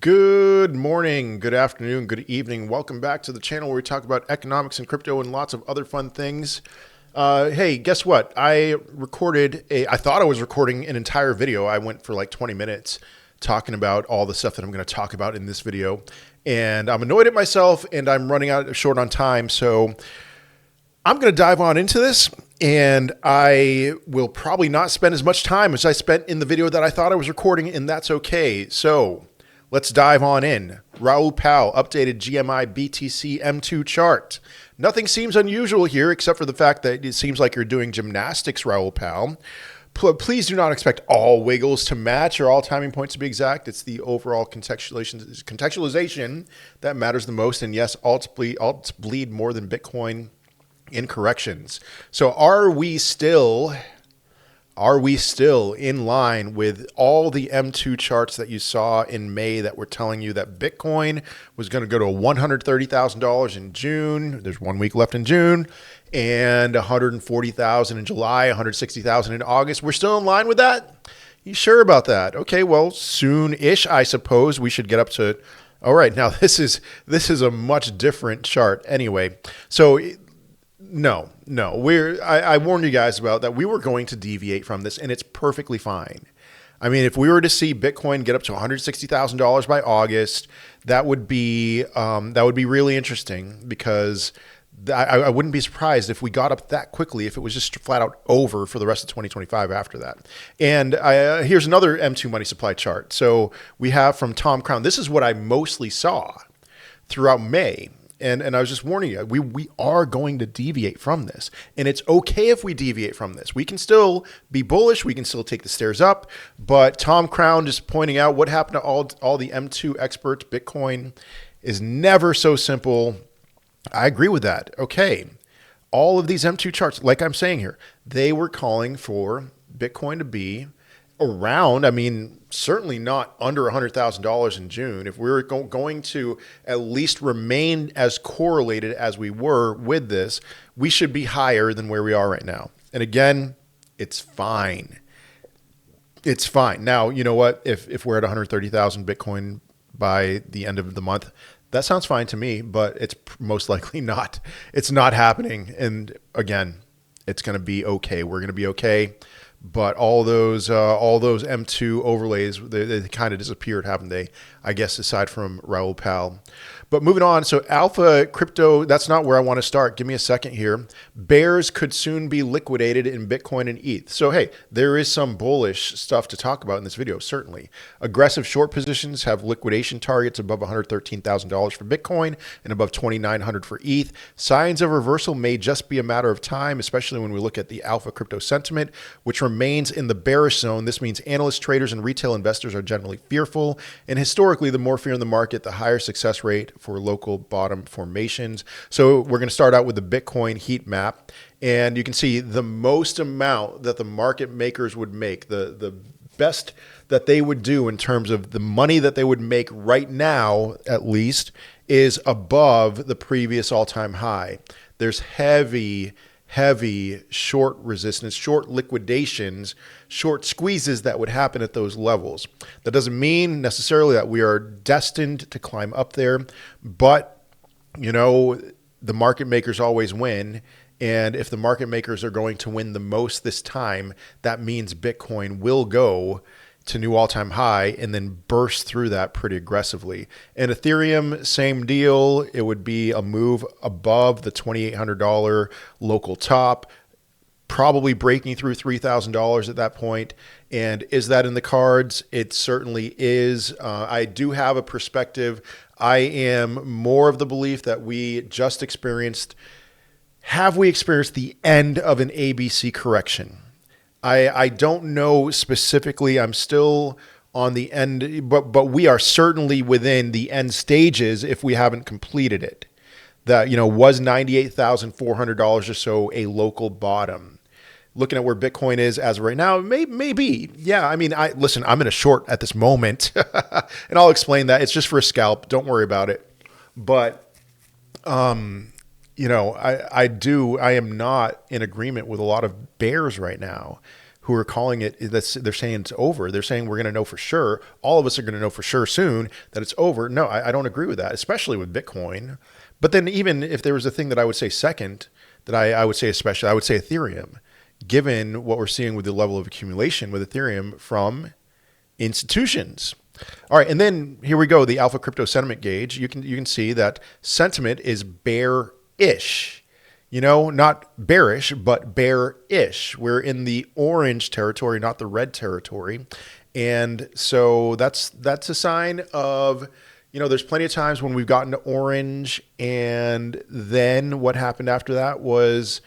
Good morning, good afternoon, good evening. Welcome back to the channel where we talk about economics and crypto and lots of other fun things. Hey, guess what? I thought I was recording an entire video. I went for like 20 minutes talking about all the stuff that I'm going to talk about in this video. And I'm annoyed at myself and I'm running out short on time. So I'm going to dive on into this, and I will probably not spend as much time as I spent in the video that I thought I was recording, and that's okay. So let's dive on in. Raul Pal, updated GMI BTC M2 chart. Nothing seems unusual here except for the fact that it seems like you're doing gymnastics, Raul Pal. Please do not expect all wiggles to match or all timing points to be exact. It's the overall contextualization that matters the most. And yes, alts bleed more than Bitcoin in corrections. So are we still in line with all the M2 charts that you saw in May that were telling you that Bitcoin was going to go to $130,000 in June? There's 1 week left in June, and $140,000 in July, $160,000 in August. We're still in line with that? You sure about that? Okay, well, soon-ish, I suppose we should get up to. All right, now this is a much different chart anyway. So no. I warned you guys about that. We were going to deviate from this, and it's perfectly fine. I mean, if we were to see Bitcoin get up to $160,000 by August, that would be really interesting, because I wouldn't be surprised if we got up that quickly if it was just flat out over for the rest of 2025 after that. And here's another M2 money supply chart. So we have from Tom Crown. This is what I mostly saw throughout May. And I was just warning you, we are going to deviate from this. And it's okay if we deviate from this. We can still be bullish. We can still take the stairs up. But Tom Crown just pointing out what happened to all the M2 experts. Bitcoin is never so simple. I agree with that. Okay. All of these M2 charts, like I'm saying here, they were calling for Bitcoin to be around, I mean, certainly not under $100,000 in June. If we're going to at least remain as correlated as we were with this, we should be higher than where we are right now. And again, it's fine. It's fine. Now, you know what? If we're at 130,000 Bitcoin by the end of the month, that sounds fine to me, but it's most likely not. It's not happening. And again, it's going to be okay. We're going to be okay. But all those M2 overlays, they kind of disappeared, haven't they? I guess, aside from Raul Pal. But moving on, so Alpha Crypto, that's not where I want to start. Give me a second here. Bears could soon be liquidated in Bitcoin and ETH. So, hey, there is some bullish stuff to talk about in this video, certainly. Aggressive short positions have liquidation targets above $113,000 for Bitcoin and above $2,900 for ETH. Signs of reversal may just be a matter of time, especially when we look at the Alpha Crypto sentiment, which remains in the bearish zone. This means analysts, traders, and retail investors are generally fearful. And historically, the more fear in the market, the higher success rate for local bottom formations. So we're going to start out with the Bitcoin heat map. And you can see the most amount that the market makers would make, the best that they would do in terms of the money that they would make right now, at least, is above the previous all-time high. There's heavy short resistance, short liquidations, short squeezes that would happen at those levels. That doesn't mean necessarily that we are destined to climb up there, but you know, the market makers always win. And if the market makers are going to win the most this time, that means Bitcoin will go to new all-time high and then burst through that pretty aggressively. And Ethereum, same deal. It would be a move above the $2,800 local top, probably breaking through $3,000 at that point. And is that in the cards? It certainly is. I do have a perspective. I am more of the belief that we just experienced. Have we experienced the end of an ABC correction? I don't know specifically. I'm still on the end, but we are certainly within the end stages if we haven't completed it. That, you know, was $98,400 or so a local bottom? Looking at where Bitcoin is as of right now, maybe. Yeah, I mean, listen, I'm in a short at this moment, and I'll explain that. It's just for a scalp. Don't worry about it. But you know, I am not in agreement with a lot of bears right now who are calling it, they're saying it's over. They're saying we're going to know for sure. All of us are going to know for sure soon that it's over. No, I don't agree with that, especially with Bitcoin. But then even if there was a thing that I would say second, that I would say especially, I would say Ethereum, given what we're seeing with the level of accumulation with Ethereum from institutions. All right, and then here we go, the Alpha Crypto Sentiment Gauge. You can see that sentiment is bearish. Not bearish, but bearish. We're in the orange territory, not the red territory. And so that's a sign of, there's plenty of times when we've gotten to orange, and then what happened after that was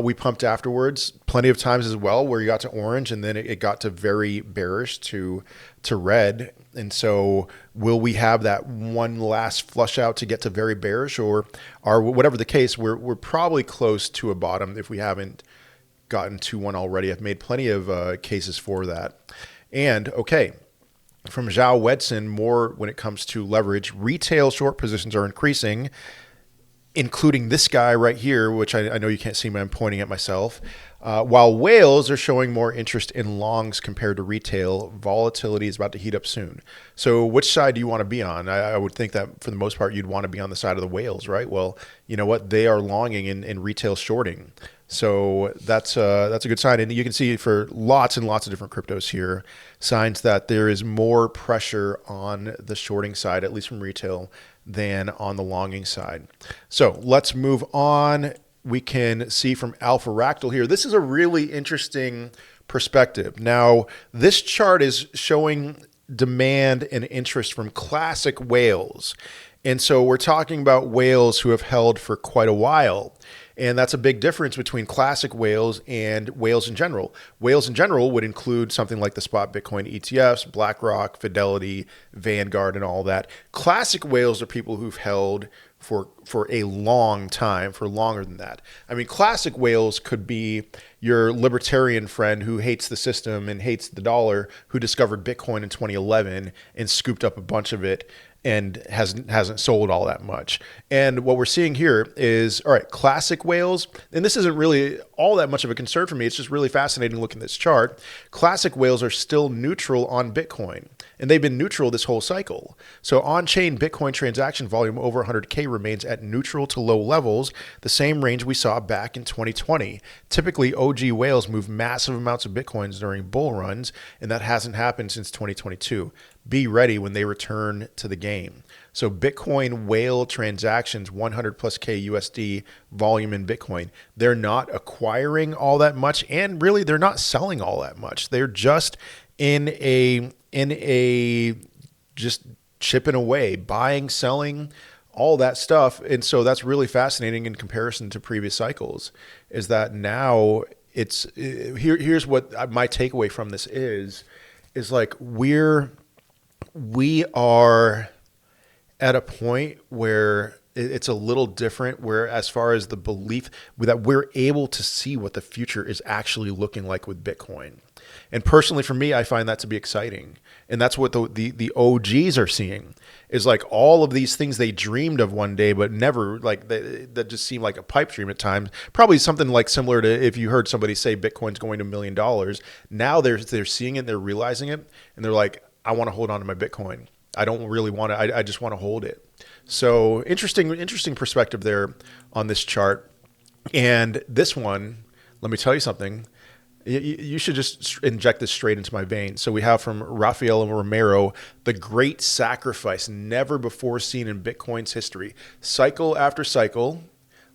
we pumped afterwards. Plenty of times as well where you got to orange and then it got to very bearish to red. And so will we have that one last flush out to get to very bearish, or whatever the case, we're probably close to a bottom if we haven't gotten to one already. I've made plenty of cases for that. And okay, from Zhao Wedson, more when it comes to leverage, retail short positions are increasing, including this guy right here, which I know you can't see me, I'm pointing at myself. While whales are showing more interest in longs compared to retail, volatility is about to heat up soon. So which side do you want to be on? I would think that for the most part, you'd want to be on the side of the whales, right? Well, you know what? They are longing in retail shorting. So that's a good sign. And you can see for lots and lots of different cryptos here, signs that there is more pressure on the shorting side, at least from retail, than on the longing side. So let's move on. We can see from Alpha Ractal here. This is a really interesting perspective. Now, this chart is showing demand and interest from classic whales. And so we're talking about whales who have held for quite a while. And that's a big difference between classic whales and whales in general. Whales in general would include something like the spot Bitcoin ETFs, BlackRock, Fidelity, Vanguard, and all that. Classic whales are people who've held for a long time, for longer than that. I mean, classic whales could be your libertarian friend who hates the system and hates the dollar, who discovered Bitcoin in 2011 and scooped up a bunch of it and hasn't sold all that much. And what we're seeing here is, all right, classic whales, and this isn't really all that much of a concern for me. It's just really fascinating looking at this chart. Classic whales are still neutral on Bitcoin, and they've been neutral this whole cycle. So on-chain Bitcoin transaction volume over 100K remains at neutral to low levels, the same range we saw back in 2020. Typically, OG whales move massive amounts of Bitcoins during bull runs, and that hasn't happened since 2022. Be ready when they return to the game. So Bitcoin whale transactions, 100 plus K USD volume in Bitcoin, they're not acquiring all that much, and really they're not selling all that much. They're just in a just chipping away, buying, selling, all that stuff. And so that's really fascinating in comparison to previous cycles, is that now it's here's what my takeaway from this is like we are at a point where it's a little different, where as far as the belief that we're able to see what the future is actually looking like with Bitcoin. And personally for me, I find that to be exciting. And that's what the OGs are seeing, is like all of these things they dreamed of one day, but never, like that just seemed like a pipe dream at times. Probably something like similar to if you heard somebody say Bitcoin's going to $1 million. Now they're seeing it, they're realizing it, and they're like, I want to hold on to my Bitcoin. I don't really want to, I just want to hold it. So interesting perspective there on this chart. And this one, let me tell you something. You should just inject this straight into my veins. So we have from Rafael Romero, the great sacrifice never before seen in Bitcoin's history. Cycle after cycle,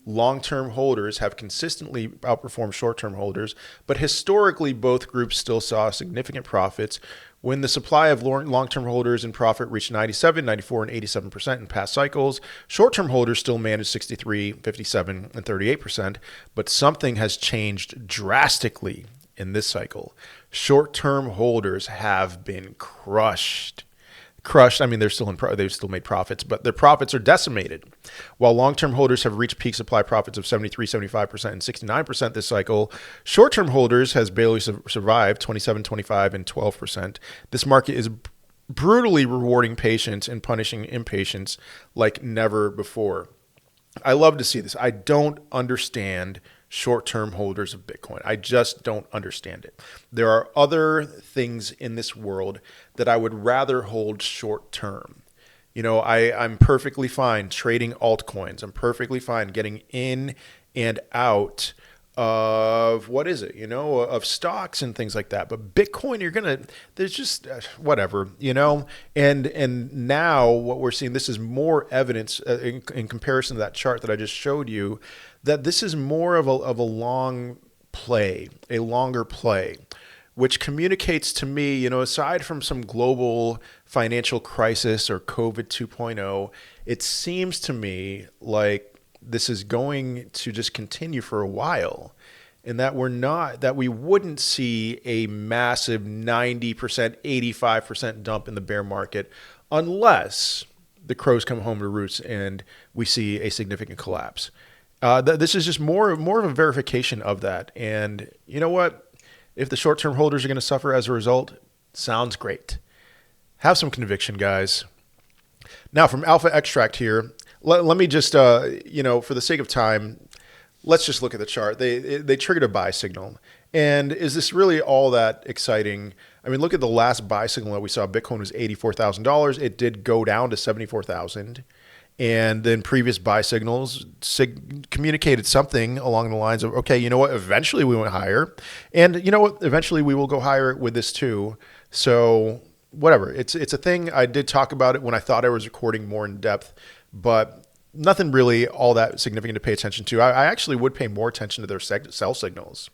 long-term holders have consistently outperformed short-term holders, but historically both groups still saw significant profits. When the supply of long-term holders in profit reached 97, 94, and 87% in past cycles, short-term holders still managed 63, 57, and 38%, but something has changed drastically in this cycle. Short-term holders have been crushed. I mean, they've still made profits, but their profits are decimated. While long-term holders have reached peak supply profits of 73, 75%, and 69% this cycle, short-term holders has barely survived 27, 25, and 12%. This market is brutally rewarding patience and punishing impatience like never before. I love to see this. I don't understand short-term holders of Bitcoin. I just don't understand it. There are other things in this world that I would rather hold short-term. I'm perfectly fine trading altcoins. I'm perfectly fine getting in and out of of stocks and things like that. But Bitcoin, there's just whatever. And now what we're seeing, this is more evidence in comparison to that chart that I just showed you, that this is more of a long play, a longer play, which communicates to me, aside from some global financial crisis or COVID 2.0, it seems to me like this is going to just continue for a while, and that we wouldn't see a massive 90%, 85% dump in the bear market unless the crows come home to roost and we see a significant collapse. This is just more of a verification of that. And you know what? If the short-term holders are going to suffer as a result, sounds great. Have some conviction, guys. Now, from Alpha Extract here, let me just, for the sake of time, let's just look at the chart. They triggered a buy signal. And is this really all that exciting? I mean, look at the last buy signal that we saw. Bitcoin was $84,000. It did go down to $74,000. And then previous buy signals communicated something along the lines of, okay, you know what? Eventually we went higher. And you know what? Eventually we will go higher with this too. So whatever. It's a thing. I did talk about it when I thought I was recording more in depth, but nothing really all that significant to pay attention to. I actually would pay more attention to their sell signals.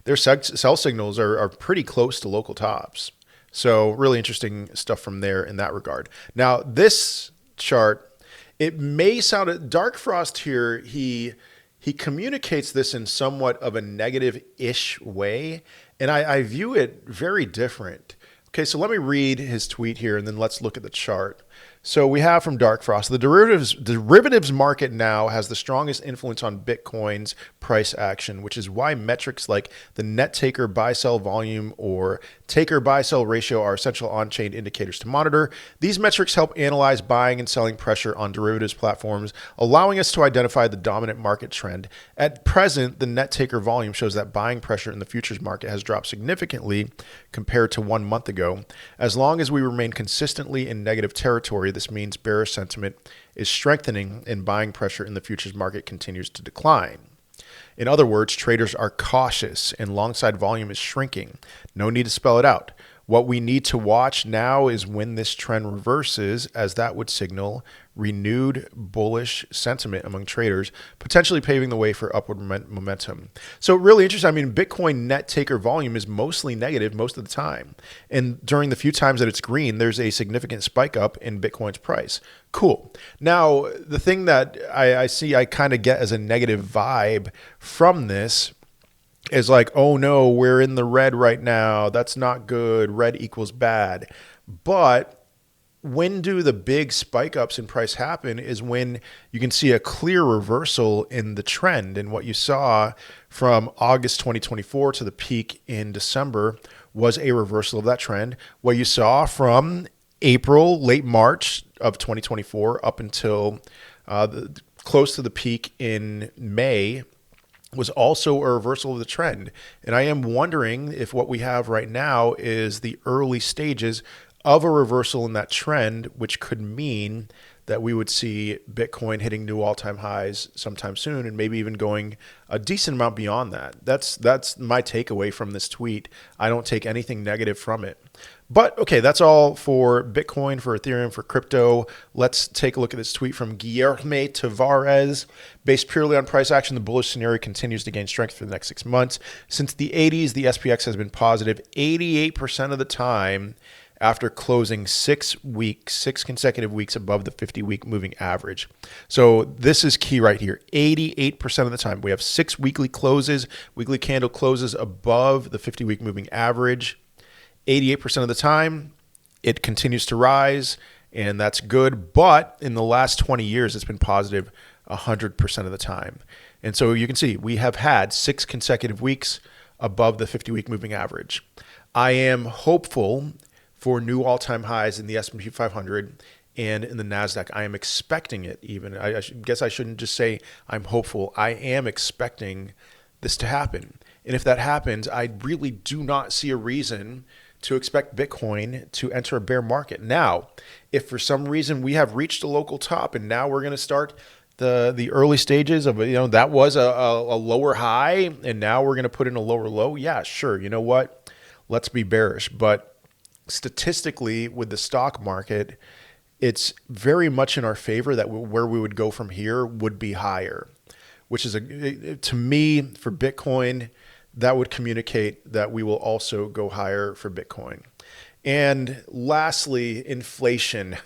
Their sell signals are pretty close to local tops. So really interesting stuff from there in that regard. Now, this chart, it may sound, Dark Frost here, he communicates this in somewhat of a negative-ish way, and I view it very different. Okay, so let me read his tweet here, and then let's look at the chart. So we have from Dark Frost, the derivatives market now has the strongest influence on Bitcoin's price action, which is why metrics like the net taker buy-sell volume or taker buy-sell ratio are essential on-chain indicators to monitor. These metrics help analyze buying and selling pressure on derivatives platforms, allowing us to identify the dominant market trend. At present, the net taker volume shows that buying pressure in the futures market has dropped significantly compared to 1 month ago. As long as we remain consistently in negative territory, this means bearish sentiment is strengthening and buying pressure in the futures market continues to decline. In other words, traders are cautious and long side volume is shrinking. No need to spell it out. What we need to watch now is when this trend reverses, as that would signal renewed bullish sentiment among traders, potentially paving the way for upward momentum. So really interesting. I mean, Bitcoin net taker volume is mostly negative most of the time. And during the few times that it's green, there's a significant spike up in Bitcoin's price. Cool. Now, the thing that I kind of get as a negative vibe from this is like, oh no, we're in the red right now. That's not good. Red equals bad. But when do the big spike ups in price happen is when you can see a clear reversal in the trend. And what you saw from August 2024 to the peak in December was a reversal of that trend. What you saw from April, late March of 2024 up until close to the peak in May was also a reversal of the trend. And I am wondering if what we have right now is the early stages of a reversal in that trend, which could mean that we would see Bitcoin hitting new all-time highs sometime soon and maybe even going a decent amount beyond that. That's my takeaway from this tweet. I don't take anything negative from it. But okay, that's all for Bitcoin, for Ethereum, for crypto. Let's take a look at this tweet from Guilherme Tavares. Based purely on price action, the bullish scenario continues to gain strength for the next 6 months. Since the 80s, the SPX has been positive 88% of the time after closing 6 consecutive weeks above the 50-week moving average. So this is key right here. 88% of the time, we have 6 weekly candle closes above the 50-week moving average. 88% of the time, it continues to rise, and that's good. But in the last 20 years, it's been positive 100% of the time. And so you can see we have had 6 consecutive weeks above the 50-week moving average. I am hopeful for new all-time highs in the S&P 500 and in the NASDAQ. I am expecting it even. I guess I shouldn't just say I'm hopeful. I am expecting this to happen. And if that happens, I really do not see a reason to expect Bitcoin to enter a bear market. Now, if for some reason we have reached a local top and now we're going to start the early stages of, that was a lower high and now we're going to put in a lower low. Yeah, sure. You know what? Let's be bearish. But statistically with the stock market, it's very much in our favor that where we would go from here would be higher, which is to me for Bitcoin, that would communicate that we will also go higher for Bitcoin. And lastly, inflation.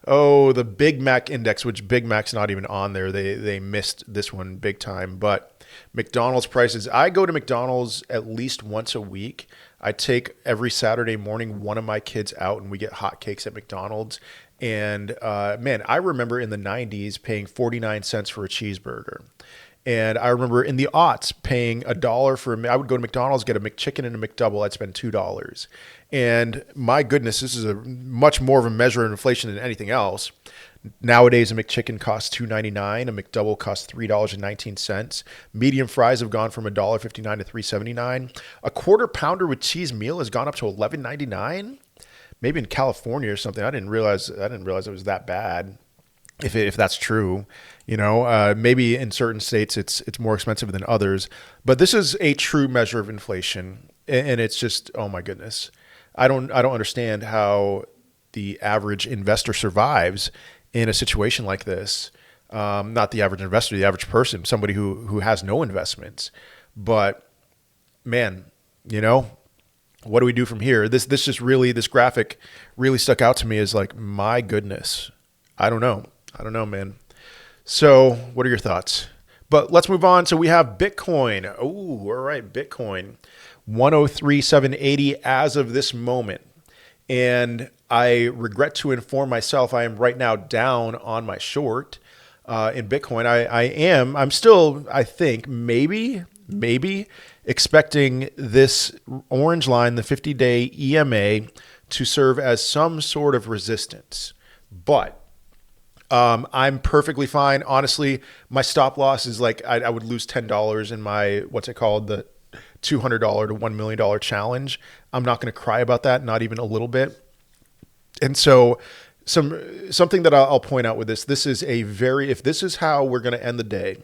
Oh, the Big Mac index, which Big Mac's not even on there. They missed this one big time. But McDonald's prices, I go to McDonald's at least once a week. I take every Saturday morning one of my kids out and we get hotcakes at McDonald's. And man, I remember in the 90s paying 49 cents for a cheeseburger. And I remember in the aughts paying $1 for I would go to McDonald's, get a McChicken and a McDouble. I'd spend $2. And my goodness, this is a much more of a measure of inflation than anything else. Nowadays, a McChicken costs $2.99. A McDouble costs $3.19. Medium fries have gone from $1.59 to $3.79. A quarter pounder with cheese meal has gone up to $11.99. Maybe in California or something. I didn't realize it was that bad. If that's true, maybe in certain states it's more expensive than others, but this is a true measure of inflation, and it's just, oh my goodness, I don't understand how the average investor survives in a situation like this. Not the average investor, the average person, somebody who has no investments. But man, what do we do from here? This graphic really stuck out to me as like, my goodness, I don't know, man. So what are your thoughts? But let's move on. So we have Bitcoin. Oh, all right. Bitcoin 103,780 as of this moment. And I regret to inform myself I am right now down on my short in Bitcoin. I'm still, I think, maybe expecting this orange line, the 50-day EMA, to serve as some sort of resistance. But I'm perfectly fine. Honestly, my stop loss is like I would lose $10 in my, what's it called, the $200 to $1 million challenge. I'm not going to cry about that, not even a little bit. And so something that I'll point out with this is if this is how we're going to end the day,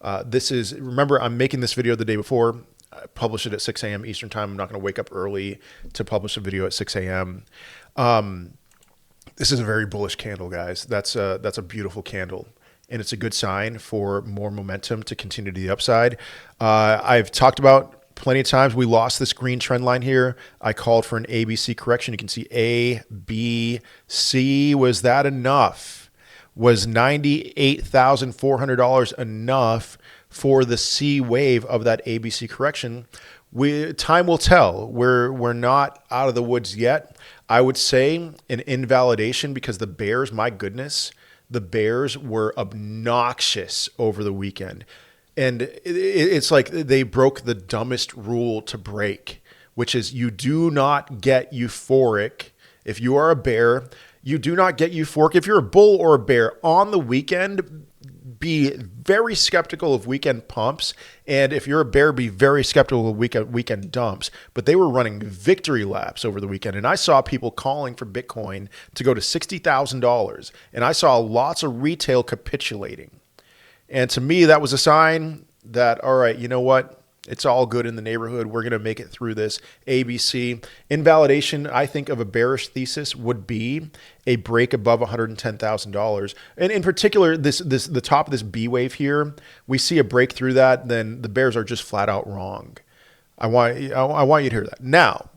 remember, I'm making this video the day before. I publish it at 6 a.m. Eastern time. I'm not going to wake up early to publish a video at 6 a.m. This is a very bullish candle, guys. That's a beautiful candle, and it's a good sign for more momentum to continue to the upside. I've talked about plenty of times we lost this green trend line here. I called for an ABC correction. You can see A, B, C. Was that enough? Was $98,400 enough for the C wave of that ABC correction? Time will tell. We're not out of the woods yet. I would say an invalidation because the bears, my goodness, the bears were obnoxious over the weekend. And it's like they broke the dumbest rule to break, which is you do not get euphoric. If you are a bear, you do not get euphoric. If you're a bull or a bear on the weekend, be very skeptical of weekend pumps. And if you're a bear, be very skeptical of weekend dumps. But they were running victory laps over the weekend. And I saw people calling for Bitcoin to go to $60,000. And I saw lots of retail capitulating. And to me, that was a sign that, all right, you know what? It's all good in the neighborhood. We're going to make it through this. ABC. Invalidation, I think, of a bearish thesis would be a break above $110,000. And in particular, the top of this B wave here, we see a break through that, then the bears are just flat out wrong. I want you to hear that. Now,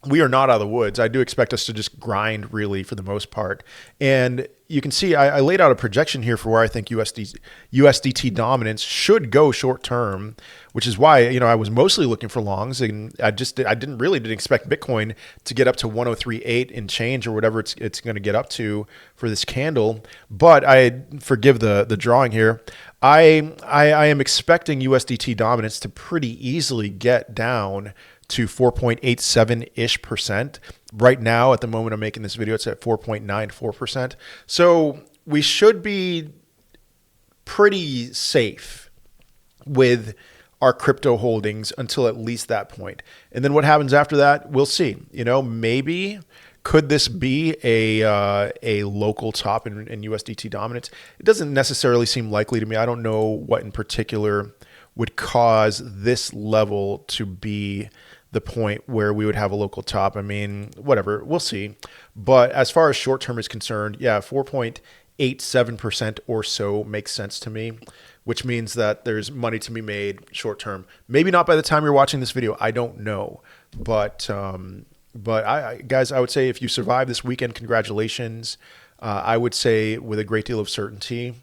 we are not out of the woods. I do expect us to just grind really for the most part. And you can see I laid out a projection here for where I think USDT dominance should go short term, which is why, I was mostly looking for longs, and I didn't expect Bitcoin to get up to 103.8 and change or whatever it's going to get up to for this candle. But I forgive the drawing here. I am expecting USDT dominance to pretty easily get down to 4.87-ish%. Right now, at the moment I'm making this video, it's at 4.94%. So we should be pretty safe with our crypto holdings until at least that point. And then what happens after that, we'll see. You know, maybe could this be a local top in USDT dominance? It doesn't necessarily seem likely to me. I don't know what in particular would cause this level to be the point where we would have a local top. I mean, whatever, we'll see. But as far as short term is concerned, yeah, 4.87% or so makes sense to me, which means that there's money to be made short term. Maybe not by the time you're watching this video. I don't know. But guys, I would say if you survive this weekend, congratulations. I would say with a great deal of certainty,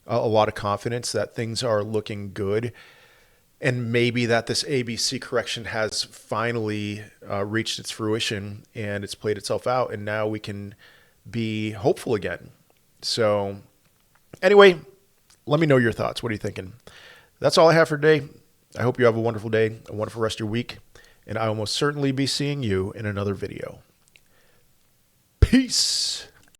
a lot of confidence that things are looking good. And maybe that this ABC correction has finally reached its fruition and it's played itself out. And now we can be hopeful again. So anyway, let me know your thoughts. What are you thinking? That's all I have for today. I hope you have a wonderful day, a wonderful rest of your week. And I will most certainly be seeing you in another video. Peace.